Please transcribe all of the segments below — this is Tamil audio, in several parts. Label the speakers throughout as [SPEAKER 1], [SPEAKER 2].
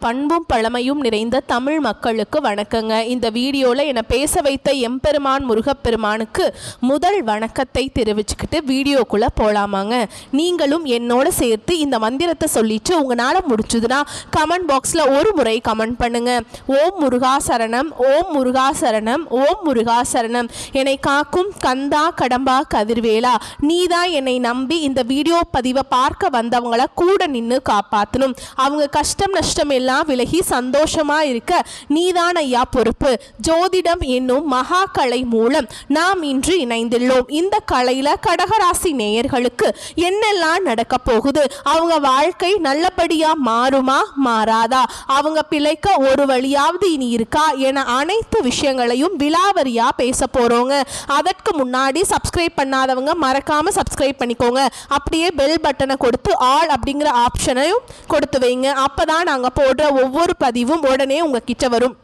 [SPEAKER 1] பண்பும் பழமையும் நிறைந்த தமிழ் மக்களுக்கு வணக்கங்க. இந்த வீடியோவில் என்னை பேச வைத்த எம்பெருமான் முருகப்பெருமானுக்கு முதல் வணக்கத்தை தெரிவிச்சுக்கிட்டு வீடியோக்குள்ளே போகலாமாங்க. நீங்களும் என்னோட சேர்த்து இந்த மந்திரத்தை சொல்லிட்டு உங்களால் முடிச்சதுன்னா கமெண்ட் பாக்ஸில் ஒரு முறை கமெண்ட் பண்ணுங்க. ஓம் முருகா சரணம், ஓம் முருகா சரணம், ஓம் முருகா சரணம். என்னை காக்கும் கந்தா கடம்பா கதிர்வேலா, நீதான் என்னை நம்பி இந்த வீடியோ பதிவை பார்க்க வந்தவங்களை கூட நின்று காப்பாற்றணும். அவங்க கஷ்டம் நஷ்டம் எல்லாம் விலகி சந்தோஷமா இருக்க நீதான் ஐயா பொறுப்பு. ஜோதிடம் என்னும் மகா கலை மூலம் நாம் இன்று இணைந்துள்ளோம். இந்த கலையில கடகராசி நேயர்களுக்கு என்னெல்லாம் நடக்க போகுது, அவங்க வாழ்க்கை நல்லபடியா மாறுமா மாறாதா, அவங்க பிழைக்க ஒரு வழியாவது இனி இருக்கா என அனைத்து விஷயங்களையும் விலாவரியா பேச போறோங்க. அதற்கு முன்னாடி சப்ஸ்கிரைப் பண்ணாதவங்க மறக்காம சப்ஸ்கிரைப் பண்ணிக்கோங்க. அப்படியே பெல் பட்டனை கொடுத்து ஆல் அப்படிங்கிற ஆப்ஷனையும் கொடுத்து வைங்க. அப்பதான் நாங்க போடுற ஒவ்வொரு பதிவும் உடனே உங்ககிட்ட வரும்.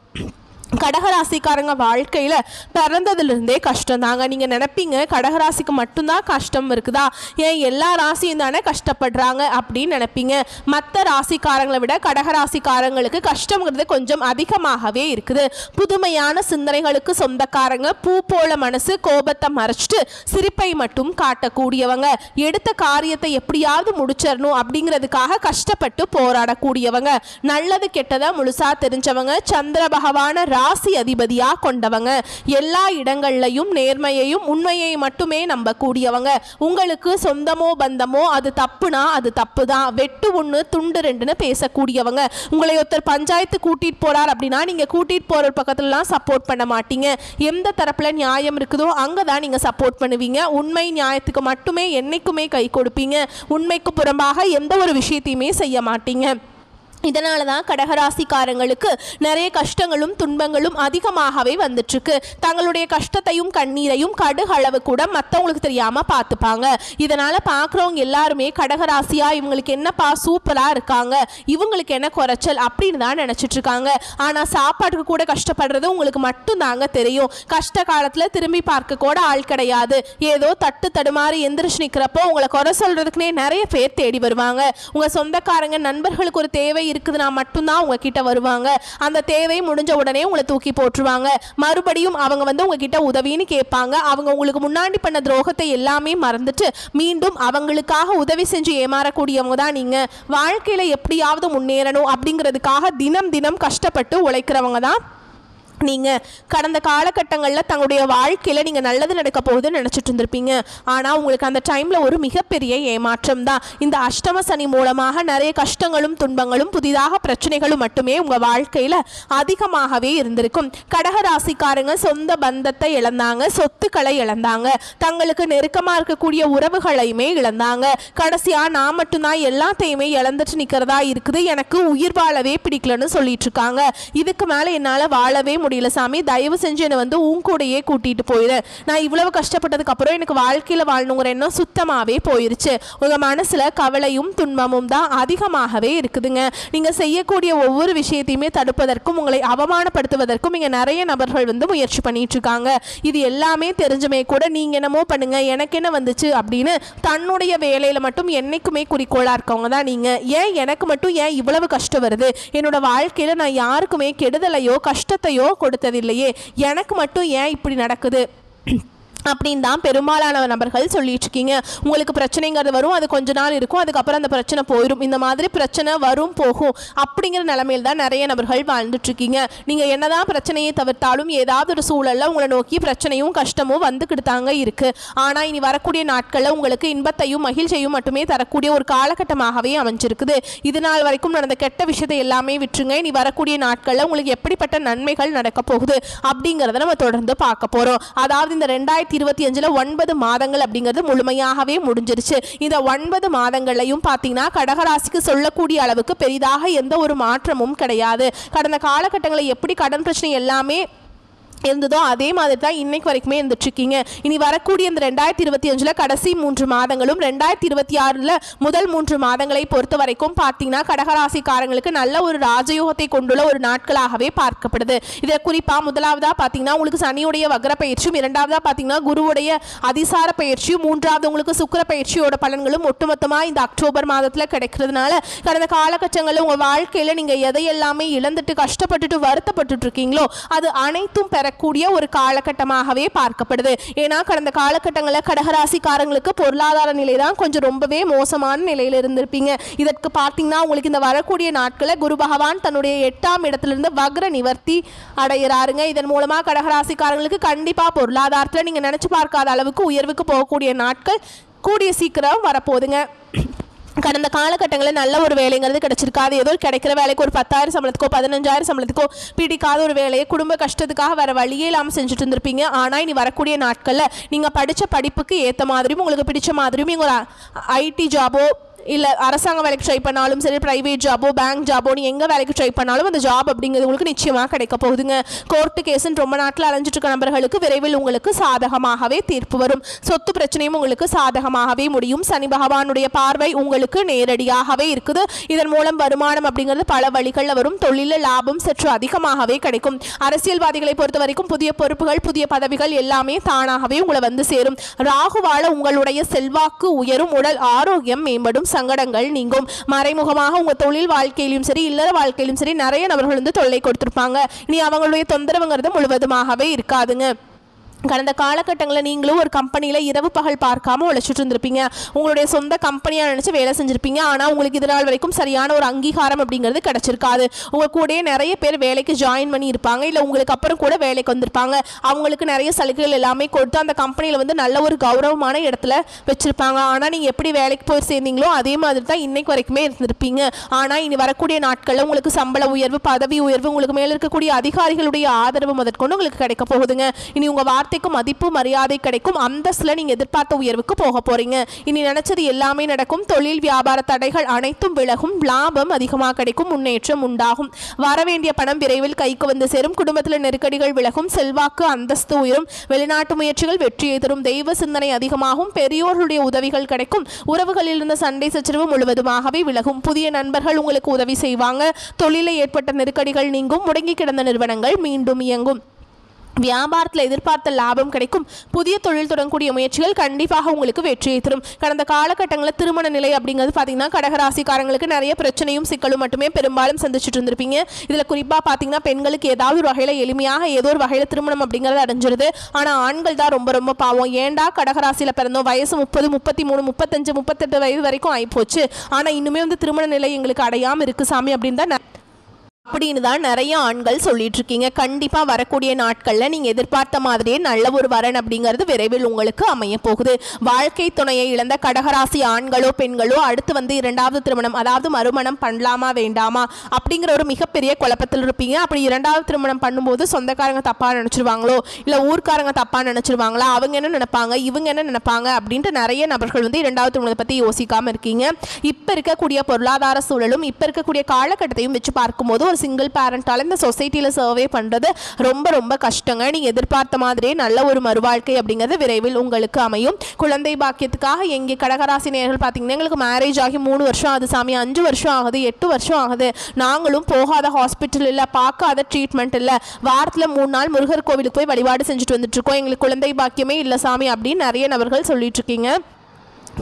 [SPEAKER 1] கடகராசிக்காரங்க வாழ்க்கையில் பிறந்ததுலேருந்தே கஷ்டம் தாங்க. நீங்கள் நினைப்பீங்க கடகராசிக்கு மட்டும்தான் கஷ்டம் இருக்குதா, ஏன் எல்லா ராசியும் தானே கஷ்டப்படுறாங்க அப்படின்னு நினைப்பீங்க. மற்ற ராசிக்காரங்களை விட கடகராசிக்காரங்களுக்கு கஷ்டங்கிறது கொஞ்சம் அதிகமாகவே இருக்குது. புதுமையான சிந்தனைகளுக்கு சொந்தக்காரங்க, பூ போல மனசு, கோபத்தை மறைச்சிட்டு சிரிப்பை மட்டும் காட்டக்கூடியவங்க, எடுத்த காரியத்தை எப்படியாவது முடிச்சிடணும் அப்படிங்கிறதுக்காக கஷ்டப்பட்டு போராடக்கூடியவங்க, நல்லது கெட்டதை முழுசா தெரிஞ்சவங்க, சந்திர பகவான ராசி அதிபதியா கொண்டவங்க, எல்லா இடங்கள்லையும் நேர்மையையும் உண்மையை மட்டுமே நம்பக்கூடியவங்க. உங்களுக்கு சொந்தமோ பந்தமோ அது தப்புனா அது தப்பு தான், வெட்டு ஒன்று துண்டு ரெண்டுன்னு பேசக்கூடியவங்க. உங்களை ஒருத்தர் பஞ்சாயத்து கூட்டிட்டு போறார் அப்படின்னா நீங்க கூட்டிட்டு போற பக்கத்துலலாம் சப்போர்ட் பண்ண மாட்டீங்க. எந்த தரப்புல நியாயம் இருக்குதோ அங்கதான் நீங்க சப்போர்ட் பண்ணுவீங்க. உண்மை நியாயத்துக்கு மட்டுமே என்னைக்குமே கை கொடுப்பீங்க. உண்மைக்கு புறம்பாக எந்த ஒரு விஷயத்தையுமே செய்ய மாட்டீங்க. இதனால தான் கடகராசிக்காரங்களுக்கு நிறைய கஷ்டங்களும் துன்பங்களும் அதிகமாகவே வந்துட்டுருக்கு. தங்களுடைய கஷ்டத்தையும் கண்ணீரையும் கடுகளவு கூட மற்றவங்களுக்கு தெரியாமல் பார்த்துப்பாங்க. இதனால் பார்க்குறவங்க எல்லாருமே கடகராசியா இவங்களுக்கு என்னப்பா சூப்பராக இருக்காங்க, இவங்களுக்கு என்ன குறைச்சல் அப்படின்னு தான் நினச்சிட்ருக்காங்க. ஆனால் சாப்பாட்டுக்கு கூட கஷ்டப்படுறது உங்களுக்கு மட்டும் தாங்க தெரியும். கஷ்ட காலத்தில் திரும்பி பார்க்க கூட ஆள் கிடையாது. ஏதோ தட்டு தடுமாறி எந்திரிச்சு நிற்கிறப்போ உங்களை குறை சொல்கிறதுக்குனே நிறைய பேர் தேடி வருவாங்க. உங்கள் சொந்தக்காரங்க நண்பர்களுக்கு ஒரு தேவை இருக்குதுன்னா மட்டும்தான் உங்ககிட்ட வருவாங்க. அந்த தேவை முடிஞ்ச உடனே உங்களை தூக்கி போட்டுருவாங்க. மறுபடியும் அவங்க வந்து உங்ககிட்ட உதவின்னு கேட்பாங்க. அவங்க உங்களுக்கு முன்னாடி பண்ண துரோகத்தை எல்லாமே மறந்துட்டு மீண்டும் அவங்களுக்காக உதவி செஞ்சு ஏமாறக்கூடியவங்க தான் நீங்க. வாழ்க்கையில எப்படியாவது முன்னேறணும் அப்படிங்கிறதுக்காக தினம் தினம் கஷ்டப்பட்டு உழைக்கிறவங்க தான் நீங்கள். கடந்த காலகட்டங்களில் தங்களுடைய வாழ்க்கையில் நீங்கள் நல்லது நடக்க போகுதுன்னு நினச்சிட்டு இருந்திருப்பீங்க. ஆனால் உங்களுக்கு அந்த டைமில் ஒரு மிகப்பெரிய ஏமாற்றம் தான். இந்த அஷ்டம சனி மூலமாக நிறைய கஷ்டங்களும் துன்பங்களும் புதிதாக பிரச்சனைகளும் மட்டுமே உங்கள் வாழ்க்கையில் அதிகமாகவே இருந்திருக்கும். கடகராசிக்காரங்க சொந்த பந்தத்தை இழந்தாங்க, சொத்துக்களை இழந்தாங்க, தங்களுக்கு நெருக்கமாக இருக்கக்கூடிய உறவுகளையுமே இழந்தாங்க. கடைசியாக நான் மட்டும்தான் எல்லாத்தையுமே இழந்துட்டு நிற்கிறதா இருக்குது, எனக்கு உயிர் வாழவே பிடிக்கலன்னு சொல்லிட்டு இருக்காங்க. இதுக்கு மேலே என்னால் வாழவே முடியல சாமி, தயவு செஞ்சு என்னை வந்து உன் கூடையே கூட்டிட்டு போயிடு. நான் இவ்வளவு கஷ்டப்பட்டதுக்கு அப்புறம் எனக்கு வாழ்க்கையில வாழணுங்கிற எண்ணம் சுத்தமாவே போயிருச்சு. உங்க மனசுல கவலையும் துன்பமும் தான் அதிகமாகவே இருக்குதுங்க. நீங்க செய்யக்கூடிய ஒவ்வொரு விஷயத்தையுமே தடுப்பதற்கும் உங்களை அவமானப்படுத்துவதற்கும் இங்க நிறைய நபர்கள் வந்து முயற்சி பண்ணிட்டு இருக்காங்க. இது எல்லாமே தெரிஞ்சுமே கூட நீங்க என்னமோ பண்ணுங்க, எனக்கு என்ன வந்துச்சு அப்படின்னு தன்னுடைய வேலையில மட்டும் என்னைக்குமே குறிக்கோளா இருக்கவங்க தான் நீங்க. ஏன் எனக்கு மட்டும் ஏன் இவ்வளவு கஷ்டம் வருது, என்னோட வாழ்க்கையில நான் யாருக்குமே கெடுதலையோ கஷ்டத்தையோ கொடுத்ததில்லையே, எனக்கு மட்டும் ஏன் இப்படி நடக்குது அப்படின்னு தான் பெரும்பாலான நபர்கள் சொல்லிட்டு இருக்கீங்க. உங்களுக்கு பிரச்சனைங்கிறது வரும், அது கொஞ்ச நாள் இருக்கும், அதுக்கப்புறம் அந்த பிரச்சனை போயிடும். இந்த மாதிரி பிரச்சனை வரும் போகும் அப்படிங்கிற நிலைமையில் தான் நிறைய நபர்கள் வாழ்ந்துட்டு இருக்கீங்க. நீங்கள் என்னதான் பிரச்சனையை தவிர்த்தாலும் ஏதாவது ஒரு சூழலில் உங்களை நோக்கி பிரச்சனையும் கஷ்டமும் வந்துக்கிட்டு தாங்க இருக்கு. ஆனால் இனி வரக்கூடிய நாட்களில் உங்களுக்கு இன்பத்தையும் மகிழ்ச்சியையும் மட்டுமே தரக்கூடிய ஒரு காலகட்டமாகவே அமைஞ்சிருக்குது. இது நாள் வரைக்கும் நடந்த கெட்ட விஷயத்தை எல்லாமே விட்டுருங்க. இனி வரக்கூடிய நாட்களில் உங்களுக்கு எப்படிப்பட்ட நன்மைகள் நடக்க போகுது அப்படிங்கிறத நம்ம தொடர்ந்து பார்க்க போகிறோம். அதாவது இந்த 2025 9 மாதங்கள் அப்படிங்கிறது முழுமையாகவே முடிஞ்சிருச்சு. இந்த 9 மாதங்களையும் பார்த்தீங்கன்னா கடகராசிக்கு சொல்லக்கூடிய அளவுக்கு பெரிதாக எந்த ஒரு மாற்றமும் கிடையாது. கடந்த காலகட்டங்களில் எப்படி கடன் பிரச்சனை எல்லாமே இருந்ததோ அதே மாதிரி தான் இன்னைக்கு வரைக்குமே இருந்துட்டுருக்கீங்க. இனி வரக்கூடிய இந்த 2025 கடைசி 3 மாதங்களும் 2026 முதல் 3 மாதங்களை பொறுத்த வரைக்கும் பார்த்தீங்கன்னா கடகராசிக்காரங்களுக்கு நல்ல ஒரு ராஜயோகத்தை கொண்டுள்ள ஒரு நாட்களாகவே பார்க்கப்படுது. இதில் குறிப்பாக முதலாவதாக பார்த்தீங்கன்னா உங்களுக்கு சனியுடைய வக்ர பயிற்சியும், இரண்டாவதாக பார்த்தீங்கன்னா குருவுடைய அதிசார பயிற்சியும், மூன்றாவது உங்களுக்கு சுக்கிர பயிற்சியோட பலன்களும் ஒட்டுமொத்தமாக இந்த அக்டோபர் மாதத்தில் கிடைக்கிறதுனால கடந்த காலகட்டங்களில் உங்கள் வாழ்க்கையில் நீங்கள் எதையெல்லாமே இழந்துட்டு கஷ்டப்பட்டுட்டு வருத்தப்பட்டு இருக்கீங்களோ அது அனைத்தும் கூடிய ஒரு காலகட்டமாகவே பார்க்கப்படுது. ஏன்னா கடந்த காலகட்டங்களில் கடகராசிக்காரங்களுக்கு பொருளாதார நிலை தான் கொஞ்சம் ரொம்பவே மோசமான நிலையில் இருந்திருப்பீங்க. இதற்கு பார்த்தீங்கன்னா உங்களுக்கு இந்த வரக்கூடிய நாட்களில் குரு பகவான் தன்னுடைய 8ஆம் இடத்திலிருந்து வக்ர நிவர்த்தி அடைகிறாருங்க. இதன் மூலமாக கடகராசிக்காரங்களுக்கு கண்டிப்பாக பொருளாதாரத்தில் நீங்கள் நினைச்சு பார்க்காத அளவுக்கு உயர்வுக்கு போகக்கூடிய நாட்கள் கூடிய சீக்கிரம் வரப்போகுதுங்க. கடந்த காலகட்டங்களில் நல்ல ஒரு வேலைங்கிறது கிடைச்சிருக்காது. ஏதோ கிடைக்கிற வேலைக்கு ஒரு 10,000 சம்பளத்துக்கோ 15,000 சம்பளத்துக்கோ பிடிக்காத ஒரு வேலையை குடும்ப கஷ்டத்துக்காக வேறு வழியே இல்லாமல் செஞ்சுட்டு இருந்திருப்பீங்க. ஆனால் இனி வரக்கூடிய நாட்களில் நீங்கள் படித்த படிப்புக்கு ஏற்ற மாதிரியும் உங்களுக்கு பிடிச்ச மாதிரியும் நீங்கள் ஒரு ஐடி ஜாபோ இல்லை அரசாங்க வேலைக்கு ட்ரை பண்ணாலும் சரி, ப்ரைவேட் ஜாபோ பேங்க் ஜாபோ நீ எங்கே வேலைக்கு ட்ரை பண்ணாலும் அந்த ஜாப் அப்படிங்கிறது உங்களுக்கு நிச்சயமாக கிடைக்க போகுதுங்க. கோர்ட்டு கேஸுன்னு ரொம்ப நாட்டில் அலைஞ்சிட்டு இருக்க நபர்களுக்கு விரைவில் உங்களுக்கு சாதகமாகவே தீர்ப்பு வரும். சொத்து பிரச்சனையும் உங்களுக்கு சாதகமாகவே முடியும். சனி பகவானுடைய பார்வை உங்களுக்கு நேரடியாகவே இருக்குது. இதன் மூலம் வருமானம் அப்படிங்கிறது பல வழிகளில் வரும். தொழிலில் லாபம் சற்று அதிகமாகவே கிடைக்கும். அரசியல்வாதிகளை பொறுத்த வரைக்கும் புதிய பொறுப்புகள் புதிய பதவிகள் எல்லாமே தானாகவே உங்களை வந்து சேரும். ராகுவால உங்களுடைய செல்வாக்கு உயரும், உடல் ஆரோக்கியம் மேம்படும், சங்கடங்கள் நீங்கும். மறைமுகமாக உங்க தொழில் வாழ்க்கையிலும் சரி இல்லற வாழ்க்கையிலும் சரி நிறைய நபர்கள் வந்து தொல்லை கொடுத்திருப்பாங்க. இனி அவங்களுடைய தொந்தரவுங்கிறது முழுவதுமாகவே இருக்காதுங்க. கடந்த காலகட்டங்களில் நீங்களும் ஒரு கம்பெனியில் இரவு பகல் பார்க்காம உழைச்சிட்டு இருந்திருப்பீங்க. உங்களுடைய சொந்த கம்பெனியாக நினச்சி வேலை செஞ்சுருப்பீங்க. ஆனால் உங்களுக்கு இதனால் வரைக்கும் சரியான ஒரு அங்கீகாரம் அப்படிங்கிறது கிடச்சிருக்காது. உங்கள் கூடயே நிறைய பேர் வேலைக்கு ஜாயின் பண்ணி இருப்பாங்க, இல்லை உங்களுக்கு அப்புறம் கூட வேலைக்கு வந்திருப்பாங்க. அவங்களுக்கு நிறைய சலுகைகள் எல்லாமே கொடுத்து அந்த கம்பெனியில் வந்து நல்ல ஒரு கௌரவமான இடத்துல வச்சுருப்பாங்க. ஆனால் நீங்கள் எப்படி வேலைக்கு போய் சேர்ந்தீங்களோ அதே மாதிரி தான் இன்னைக்கு வரைக்குமே இருந்திருப்பீங்க. ஆனால் இனி வரக்கூடிய நாட்களில் உங்களுக்கு சம்பள உயர்வு பதவி உயர்வு உங்களுக்கு மேலே இருக்கக்கூடிய அதிகாரிகளுடைய ஆதரவு முதற்கொண்டு உங்களுக்கு கிடைக்க போகுதுங்க. இனி உங்கள் மதிப்பு மரியாதை கிடைக்கும். அந்தஸ்துல நீங்க எதிர்பார்த்த உயர்வுக்கு போக போறீங்க. இனி நினைச்சது எல்லாமே நடக்கும். தொழில் வியாபார தடைகள் அனைத்தும் விலகும். லாபம் அதிகமாக கிடைக்கும். முன்னேற்றம் உண்டாகும். வரவேண்டிய பணம் விரைவில் கைக்கு வந்து சேரும். குடும்பத்தில் நெருக்கடிகள் விலகும். செல்வாக்கு அந்தஸ்து உயரும். வெளிநாட்டு முயற்சிகள் வெற்றியை தரும். தெய்வ சிந்தனை அதிகமாகும். பெரியோர்களுடைய உதவிகள் கிடைக்கும். உறவுகளில் இருந்த சண்டை சச்சரவு முழுவதுமாகவே விலகும். புதிய நண்பர்கள் உங்களுக்கு உதவி செய்வாங்க. தொழிலில் ஏற்பட்ட நெருக்கடிகள் நீங்கும். முடங்கி கிடந்த நிறுவனங்கள் மீண்டும் இயங்கும். வியாபாரத்தில் எதிர்பார்த்த லாபம் கிடைக்கும். புதிய தொழில் தொடங்கக்கூடிய முயற்சிகள் கண்டிப்பாக உங்களுக்கு வெற்றியை தரும். கடந்த காலகட்டங்களில் திருமண நிலை அப்படிங்கிறது பார்த்தீங்கன்னா கடகராசிக்காரங்களுக்கு நிறைய பிரச்சனையும் சிக்கலும் மட்டுமே பெரும்பாலும் சந்திச்சுட்டு இருந்திருப்பீங்க. இதில் குறிப்பாக பார்த்தீங்கன்னா பெண்களுக்கு ஏதாவது ஒரு வகையில் எளிமையாக ஏதோ ஒரு வகையில் திருமணம் அப்படிங்கிறது அடைஞ்சிருது. ஆனால் ஆண்கள் தான் ரொம்ப ரொம்ப பாவம். ஏண்டா கடகராசியில் பிறந்தோம், வயசு 30 33 35 38 வயது வரைக்கும் ஆகிப்போச்சு, ஆனால் இன்னுமே வந்து திருமண நிலை எங்களுக்கு அடையாமல் இருக்கு சாமி அப்படின்னு தான் அப்படின்னு தான் நிறைய ஆண்கள் சொல்லிட்டு இருக்கீங்க. கண்டிப்பாக வரக்கூடிய நாட்களில் நீங்கள் எதிர்பார்த்த மாதிரியே நல்ல ஒரு வரன் அப்படிங்கிறது விரைவில் உங்களுக்கு அமைய போகுது. வாழ்க்கை துணையை இழந்த கடகராசி ஆண்களோ பெண்களோ அடுத்து வந்து 2வது திருமணம் அதாவது மறுமணம் பண்ணலாமா வேண்டாமா அப்படிங்கிற ஒரு மிகப்பெரிய குழப்பத்தில் இருப்பீங்க. அப்படி 2வது திருமணம் பண்ணும்போது சொந்தக்காரங்க தப்பாக நினச்சிருவாங்களோ இல்லை ஊர்க்காரங்க தப்பாக நினச்சிருவாங்களா, அவங்க என்ன நினைப்பாங்க இவங்க என்ன நினைப்பாங்க அப்படின்ட்டு நிறைய நபர்கள் வந்து 2வது திருமணத்தை பற்றி யோசிக்காமல் இருக்கீங்க. இப்போ இருக்கக்கூடிய பொருளாதார சூழலும் இப்போ இருக்கக்கூடிய காலகட்டத்தையும் வச்சு பார்க்கும்போது ஒரு சிங்கிள் பேரண்டால இந்த சொசைட்டியில் சர்வே பண்ணுறது ரொம்ப ரொம்ப கஷ்டங்க. நீங்கள் எதிர்பார்த்த மாதிரியே நல்ல ஒரு மறுவாழ்க்கை அப்படிங்கிறது விரைவில் உங்களுக்கு அமையும். குழந்தை பாக்கியத்துக்காக எங்கே கடகராசி நேயர்கள் பார்த்தீங்கன்னா எங்களுக்கு மேரேஜ் ஆகி 3 வருஷம் ஆகுது சாமி, 5 வருஷம் ஆகுது, 8 வருஷம் ஆகுது, நாங்களும் போகாத ஹாஸ்பிட்டல் இல்லை, பார்க்காத ட்ரீட்மெண்ட் இல்லை, வாரத்தில் 3 நாள் முருகர் கோவிலுக்கு போய் வழிபாடு செஞ்சுட்டு வந்துட்டு இருக்கோம், எங்களுக்கு குழந்தை பாக்கியமே இல்லை சாமி அப்படின்னு நிறைய நபர்கள் சொல்லிட்டு இருக்கீங்க.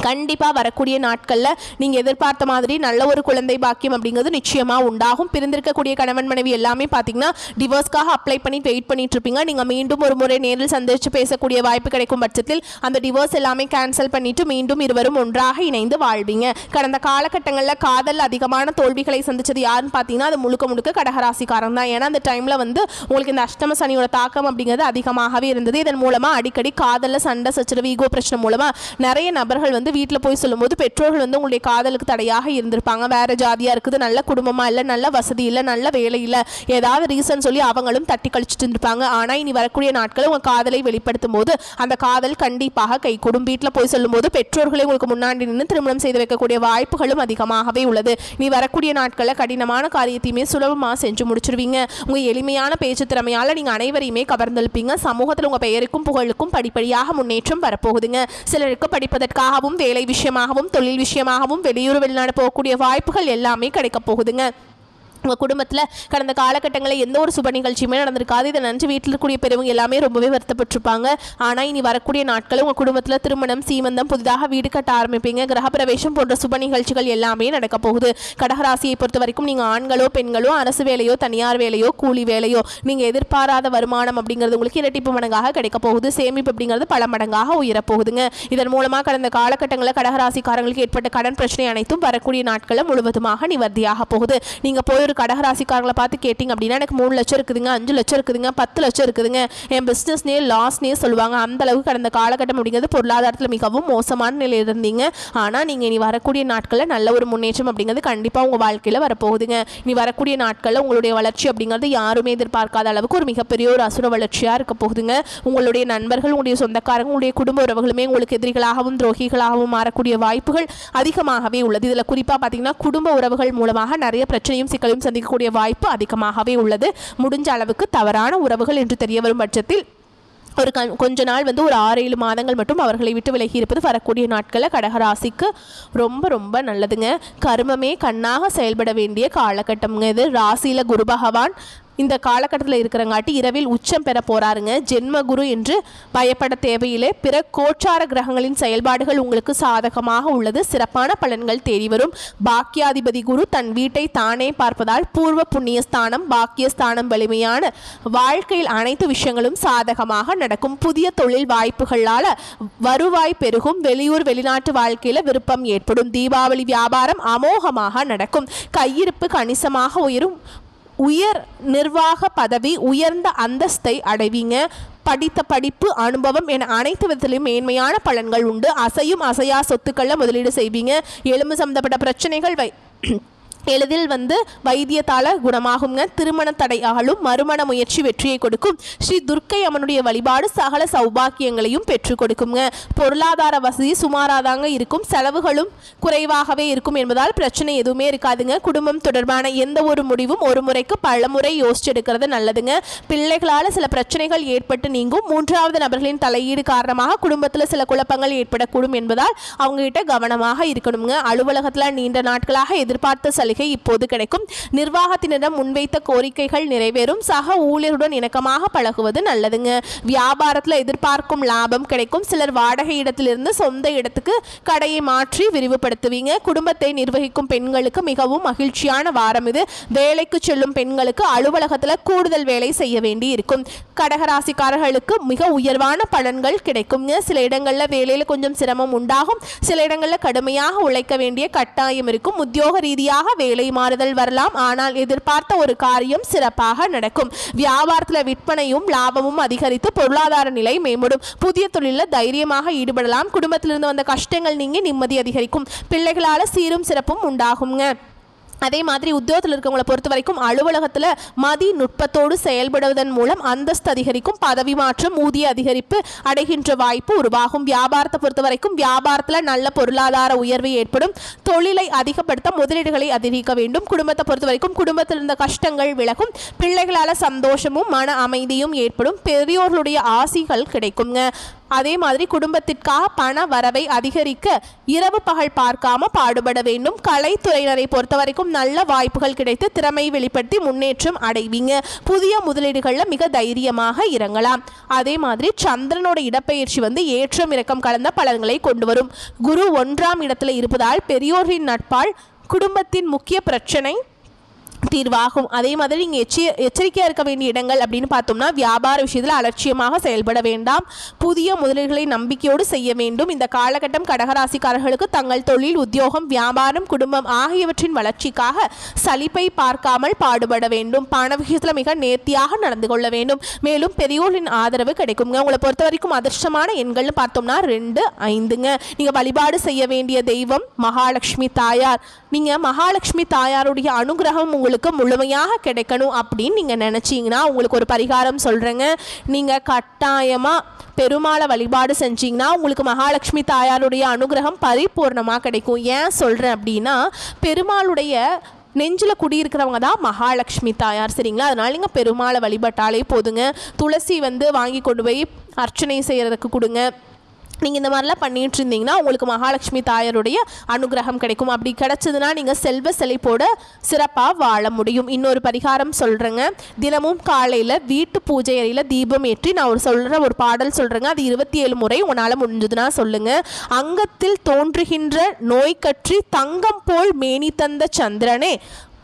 [SPEAKER 1] கண்டிப்பாக வரக்கூடிய நாட்களில் நீங்கள் எதிர்பார்த்த மாதிரி நல்ல ஒரு குழந்தை பாக்கியம் அப்படிங்கிறது நிச்சயமாக உண்டாகும். பிரிந்திருக்கக்கூடிய கணவன் மனைவி எல்லாமே பார்த்தீங்கன்னா டிவோர்ஸ்க்காக அப்ளை பண்ணி வெயிட் பண்ணிட்டு இருப்பீங்க. நீங்கள் மீண்டும் ஒரு முறை நேரில் சந்தித்து பேசக்கூடிய வாய்ப்பு கிடைக்கும் பட்சத்தில் அந்த டிவோர்ஸ் எல்லாமே கேன்சல் பண்ணிட்டு மீண்டும் இருவரும் ஒன்றாக இணைந்து வாழ்வீங்க. கடந்த காலகட்டங்களில் காதல் அதிகமான தோல்விகளை சந்திச்சது யாருன்னு பார்த்தீங்கன்னா அது முழுக்க முழுக்க கடகராசிக்காரன் தான். ஏன்னா அந்த டைமில் வந்து உங்களுக்கு இந்த அஷ்டம சனியோட தாக்கம் அப்படிங்கிறது அதிகமாகவே இருந்தது. இதன் மூலமாக அடிக்கடி காதலில் சண்டை சச்சரவு ஈகோ பிரச்சனை மூலமாக நிறைய நபர்கள் வந்து வீட்டில் போய் சொல்லும்போது பெற்றோர்கள் வந்து உங்களுடைய காதலுக்கு தடையாக இருந்திருப்பாங்க. வேறு ஜாதியாக இருக்குது, நல்ல குடும்பமாக இல்லை, நல்ல வசதி இல்லை, நல்ல வேலை இல்லை, ஏதாவது ரீசன் சொல்லி அவங்களும் தட்டி கழிச்சிட்டு இருந்திருப்பாங்க. ஆனால் இனி வரக்கூடிய நாட்கள் உங்கள் காதலை வெளிப்படுத்தும் போது அந்த காதல் கண்டிப்பாக கைகூடும். வீட்டில் போய் சொல்லும்போது பெற்றோர்களை உங்களுக்கு முன்னாடி நின்று திருமணம் செய்து வைக்கக்கூடிய வாய்ப்புகளும் அதிகமாகவே உள்ளது. நீ வரக்கூடிய நாட்களில் கடினமான காரியத்தையுமே சுலபமாக செஞ்சு முடிச்சிருவீங்க. உங்கள் எளிமையான பேச்சு திறமையால் நீங்கள் அனைவரையுமே கவர்ந்தெழுப்பீங்க. சமூகத்தில் உங்கள் பெயருக்கும் புகழுக்கும் படிப்படியாக முன்னேற்றம் வரப்போகுதுங்க. சிலருக்கு படிப்பதற்காகவும் வேலை விஷயமாகவும் தொழில் விஷயமாகவும் வெளியூர் வெளிநாடு போகக்கூடிய வாய்ப்புகள் எல்லாமே கிடைக்க போகுதுங்க. உங்கள் குடும்பத்தில் கடந்த காலகட்டங்களில் எந்த ஒரு சுப நிகழ்ச்சியுமே நடந்திருக்காது. இதை நினச்சி வீட்டில் இருக்கக்கூடிய பெரியவங்க எல்லாமே ரொம்பவே வருத்தப்பட்டிருப்பாங்க. ஆனால் இனி வரக்கூடிய நாட்கள் உங்கள் குடும்பத்தில் திருமணம், சீமந்தம், புதிதாக வீடு கட்ட ஆரம்பிப்பீங்க. கிரகப்பிரவேசம் போன்ற சுப நிகழ்ச்சிகள் எல்லாமே நடக்க போகுது. கடகராசியை பொறுத்த வரைக்கும் நீங்கள் ஆண்களோ பெண்களோ, அரசு வேலையோ தனியார் வேலையோ கூலி வேலையோ, நீங்கள் எதிர்பாராத வருமானம் அப்படிங்கிறது உங்களுக்கு இரட்டிப்பு மடங்காக கிடைக்க போகுது. சேமிப்பு அப்படிங்கிறது பல மடங்காக உயரப்போகுதுங்க. இதன் மூலமாக கடந்த காலகட்டங்களில் கடகராசிக்காரங்களுக்கு ஏற்பட்ட கடன் பிரச்சனை அனைத்தும் வரக்கூடிய நாட்களில் முழுவதுமாக நிவர்த்தியாக போகுது. நீங்கள் போய் ஒரு கடகராசிக்காரங்களை பார்த்து கேட்டிங்க அப்படின்னா எனக்கு 3 லட்சம் இருக்குதுங்க, 5 லட்சம் இருக்குதுங்க, 10 லட்சம் இருக்குதுங்க, என் பிஸ்னஸ்னே லாஸ்னே சொல்லுவாங்க. அந்த அளவுக்கு கடந்த காலகட்டம் அப்படிங்கிறது பொருளாதாரத்தில் மிகவும் மோசமான நிலையில் இருந்தீங்க. ஆனால் நீங்கள் இனி வரக்கூடிய நாட்களில் நல்ல ஒரு முன்னேற்றம் அப்படிங்கிறது கண்டிப்பாக உங்கள் வாழ்க்கையில் வரப்போகுதுங்க. இனி வரக்கூடிய நாட்களில் உங்களுடைய வளர்ச்சி அப்படிங்கிறது யாருமே எதிர்பார்க்காத அளவுக்கு ஒரு மிகப்பெரிய ஒரு அசுர வளர்ச்சியாக இருக்க போகுதுங்க. உங்களுடைய நண்பர்கள், உங்களுடைய சொந்தக்காரங்க, உங்களுடைய குடும்ப உறவுகளுமே உங்களுக்கு எதிரிகளாகவும் துரோகிகளாகவும் மாறக்கூடிய வாய்ப்புகள் அதிகமாகவே உள்ளது. இதில் குறிப்பாக பார்த்தீங்கன்னா குடும்ப உறவுகள் மூலமாக நிறைய பிரச்சனையும் சிக்கலும் சந்திக்கக்கூடிய வாய்ப்பு அதிகமாகவே உள்ளது. முடிஞ்ச அளவுக்கு தவறான உறவுகள் என்று தெரிய வரும் பட்சத்தில் ஒரு கொஞ்ச நாள் வந்து ஒரு 6-7 மாதங்கள் மட்டும் அவர்களை விட்டு விலகி இருப்பது வரக்கூடிய நாட்களில் கடகராசிக்கு ரொம்ப ரொம்ப நல்லதுங்க. கர்மமே கண்ணாக செயல்பட வேண்டிய காலகட்டம்ங்க இது. ராசியில் குரு பகவான் இந்த காலகட்டத்தில் இருக்கிறங்காட்டி இரவில் உச்சம் பெற போறாருங்க. ஜென்ம குரு என்று பயப்பட தேவையில்லை. பிற கோச்சார கிரகங்களின் செயல்பாடுகள் உங்களுக்கு சாதகமாக உள்ளது. சிறப்பான பலன்கள் தேடி வரும். பாக்கியாதிபதி குரு தன் வீட்டை தானே பார்ப்பதால் பூர்வ புண்ணியஸ்தானம், பாக்கியஸ்தானம் வலிமையான வாழ்க்கையில் அனைத்து விஷயங்களும் சாதகமாக நடக்கும். புதிய தொழில் வாய்ப்புகளால் வருவாய் பெருகும். வெளியூர் வெளிநாட்டு வாழ்க்கையில் விருப்பம் ஏற்படும். தீபாவளி வியாபாரம் அமோகமாக நடக்கும். கையிருப்பு கணிசமாக உயரும். உயர் நிர்வாக பதவி, உயர்ந்த அந்தஸ்தை அடைவீங்க. படித்த படிப்பு, அனுபவம் என அனைத்து விதத்திலும் மேன்மையான பலன்கள் உண்டு. அசையும் அசையா சொத்துக்களில் முதலீடு செய்வீங்க. எலும்பு சம்பந்தப்பட்ட பிரச்சனைகள் எளிதில் வந்து வைத்தியத்தால் குணமாகுங்க. திருமண தடையாலும் மறுமண முயற்சி வெற்றியை கொடுக்கும். ஸ்ரீ துர்க்கை அம்மனுடைய வழிபாடு சகல சௌபாக்கியங்களையும் பெற்றுக் கொடுக்குங்க. பொருளாதார வசதி சுமாராதாங்க இருக்கும். செலவுகளும் குறைவாகவே இருக்கும் என்பதால் பிரச்சனை எதுவுமே இருக்காதுங்க. குடும்பம் தொடர்பான எந்த ஒரு முடிவும் ஒரு முறைக்கு பல முறை யோசிச்சு எடுக்கிறது நல்லதுங்க. பிள்ளைகளால் சில பிரச்சனைகள் ஏற்பட்டு நீங்கும். 3வது நபர்களின் தலையீடு காரணமாக குடும்பத்தில் சில குழப்பங்கள் ஏற்படக்கூடும் என்பதால் அவங்ககிட்ட கவனமாக இருக்கணுங்க. அலுவலகத்தில் நீண்ட நாட்களாக எதிர்பார்த்த சலுகை இப்போது கிடைக்கும். நிர்வாகத்தினரிடம் முன்வைத்த கோரிக்கைகள் நிறைவேறும். சக ஊழியருடன் இணக்கமாக பழகுவது நல்லதுங்க. வியாபாரத்தில் எதிர்பார்க்கும் லாபம் கிடைக்கும். சிலர் வாடகை இடத்திலிருந்து சொந்த இடத்துக்கு கடையை மாற்றி விரிவுபடுத்துவீங்க. குடும்பத்தை நிர்வகிக்கும் பெண்களுக்கு மிகவும் மகிழ்ச்சியான வாரம் இது. வேலைக்கு செல்லும் பெண்களுக்கு அலுவலகத்தில் கூடுதல் வேலை செய்ய வேண்டி இருக்கும். கடகராசிக்காரர்களுக்கு மிக உயர்வான பலன்கள் கிடைக்குங்க. சில இடங்களில் வேலையில் கொஞ்சம் சிரமம் உண்டாகும். சில இடங்களில் கடுமையாக உழைக்க வேண்டிய கட்டாயம் இருக்கும். உத்தியோக ரீதியாக வேலை மாறுதல் வரலாம். ஆனால் எதிர்பார்த்த ஒரு காரியம் சிறப்பாக நடக்கும். வியாபாரத்தில் விற்பனையும் லாபமும் அதிகரித்து பொருளாதார நிலை மேம்படும். புதிய தொழிலில் தைரியமாக ஈடுபடலாம். குடும்பத்திலிருந்து வந்த கஷ்டங்கள் நீங்கி நிம்மதி அதிகரிக்கும். பிள்ளைகளால் சீரும் சிறப்பும் உண்டாகுங்க. அதே மாதிரி உத்தியோகத்தில் இருக்கவங்களை பொறுத்த வரைக்கும் அலுவலகத்தில் மதி நுட்பத்தோடு செயல்படுவதன் மூலம் அந்தஸ்து அதிகரிக்கும். பதவி மாற்றம், ஊதிய அதிகரிப்பு அடைகின்ற வாய்ப்பு உருவாகும். வியாபாரத்தை பொறுத்த வரைக்கும் வியாபாரத்தில் நல்ல பொருளாதார உயர்வு ஏற்படும். தொழிலை அதிகப்படுத்த முதலீடுகளை அதிகரிக்க வேண்டும். குடும்பத்தை பொறுத்த வரைக்கும் குடும்பத்தில் இருந்த கஷ்டங்கள் விலகும். பிள்ளைகளால் சந்தோஷமும் மன அமைதியும் ஏற்படும். பெரியோர்களுடைய ஆசிகள் கிடைக்குங்க. அதே மாதிரி குடும்பத்திற்காக பண வரவை அதிகரிக்க இரவு பகல் பார்க்காம பாடுபட வேண்டும். கலைத்துறையினரை பொறுத்த வரைக்கும் நல்ல வாய்ப்புகள் கிடைத்து திறமை வெளிப்படுத்தி முன்னேற்றம் அடைவீங்க. புதிய முதலீடுகளில் மிக தைரியமாக இறங்கலாம். அதே மாதிரி சந்திரனோட இடப்பெயர்ச்சி வந்து ஏற்றம் இறக்கம் கலந்த பலன்களை கொண்டு வரும். குரு 1ஆம் இடத்துல இருப்பதால் பெரியோரின் நட்பால் குடும்பத்தின் முக்கிய பிரச்சனை தீர்வாகும். அதே மாதிரி நீங்கள் எச்சரிக்கையாக இருக்க வேண்டிய இடங்கள் அப்படின்னு பார்த்தோம்னா, வியாபார விஷயத்தில் அலட்சியமாக செயல்பட வேண்டாம். புதிய முதலீடுகளை நம்பிக்கையோடு செய்ய வேண்டும். இந்த காலகட்டம் கடகராசிக்காரர்களுக்கு தங்கள் தொழில், உத்தியோகம், வியாபாரம், குடும்பம் ஆகியவற்றின் வளர்ச்சிக்காக சலிப்பை பார்க்காமல் பாடுபட வேண்டும். பண விஷயத்தில் மிக நேர்த்தியாக நடந்து கொள்ள வேண்டும். மேலும் பெரியோரின் ஆதரவு கிடைக்குங்க. உங்களை பொறுத்த வரைக்கும் அதிர்ஷ்டமான எண்கள்னு பார்த்தோம்னா 2, 5ங்க. நீங்கள் வழிபாடு செய்ய வேண்டிய தெய்வம் மகாலட்சுமி தாயார். நீங்கள் மகாலட்சுமி தாயாருடைய அனுகிரகம் உங்களுக்கு முழுமையாக கிடைக்கணும் அப்படின்னு நீங்கள் நினச்சிங்கன்னா உங்களுக்கு ஒரு பரிகாரம் சொல்கிறேங்க. நீங்கள் கட்டாயமாக பெருமாளை வழிபாடு செஞ்சிங்கன்னா உங்களுக்கு மகாலட்சுமி தாயாருடைய அனுகிரகம் பரிபூர்ணமாக கிடைக்கும். ஏன் சொல்கிறேன் அப்படின்னா, பெருமாளுடைய நெஞ்சில் குடியிருக்கிறவங்க தான் மகாலட்சுமி தாயார், சரிங்களா? அதனால் நீங்கள் பெருமாளை வழிபட்டாலே போதுங்க. துளசி வாங்கி கொண்டு போய் அர்ச்சனை செய்கிறதுக்கு கொடுங்க. நீங்கள் இந்த மாதிரிலாம் பண்ணிகிட்டு இருந்தீங்கன்னா உங்களுக்கு மகாலட்சுமி தாயாருடைய அனுகிரகம் கிடைக்கும். அப்படி கிடைச்சதுன்னா நீங்கள் செல்வ செழிப்போட சிறப்பாக வாழ முடியும். இன்னொரு பரிகாரம் சொல்கிறேங்க. தினமும் காலையில் வீட்டு பூஜை அறையில் தீபம் ஏற்றி நான் ஒரு பாடல் சொல்கிறேங்க. அது 27 முறை உன்னால் முடிஞ்சதுன்னா சொல்லுங்கள். அங்கத்தில் தோன்றுகின்ற நோய் கற்றி தங்கம் போல் மேனி தந்த சந்திரனே,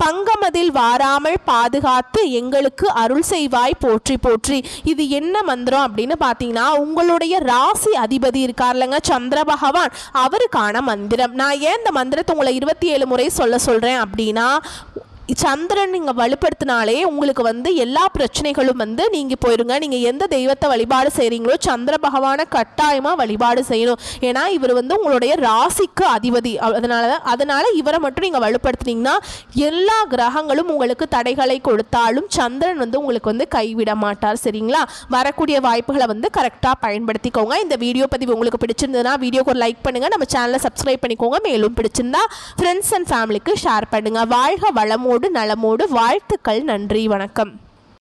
[SPEAKER 1] பங்கமதில் வாராமல் பாதுகாத்து எங்களுக்கு அருள் செய்வாய் போற்றி போற்றி. இது என்ன மந்திரம் அப்படின்னு பார்த்தீங்கன்னா, உங்களுடைய ராசி அதிபதி இருக்கார்லங்க சந்திர பகவான், அவருக்கான மந்திரம். நான் ஏன் இந்த மந்திரத்தை உங்களை 27 முறை சொல்கிறேன் அப்படின்னா, சந்திரன் நீங்கள் வலுப்படுத்தினாலே உங்களுக்கு எல்லா பிரச்சனைகளும் நீங்கள் போயிருங்க. நீங்கள் எந்த தெய்வத்தை வழிபாடு செய்கிறீங்களோ சந்திர பகவானை கட்டாயமாக வழிபாடு செய்யணும். ஏன்னா இவர் உங்களுடைய ராசிக்கு அதிபதி. அதனால இவரை மட்டும் நீங்கள் வலுப்படுத்தினீங்கன்னா எல்லா கிரகங்களும் உங்களுக்கு தடைகளை கொடுத்தாலும் சந்திரன் உங்களுக்கு கைவிட மாட்டார், சரிங்களா? வரக்கூடிய வாய்ப்புகளை கரெக்டாக பயன்படுத்திக்கோங்க. இந்த வீடியோ பதிவு உங்களுக்கு பிடிச்சிருந்ததுன்னா வீடியோக்கு ஒரு லைக் பண்ணுங்கள். நம்ம சேனலை சப்ஸ்கிரைப் பண்ணிக்கோங்க. மேலும் பிடிச்சிருந்தா ஃப்ரெண்ட்ஸ் அண்ட் ஃபேமிலிக்கு ஷேர் பண்ணுங்கள். வாழ்க வளமோடு நலமோடு. வாழ்த்துக்கள். நன்றி. வணக்கம்.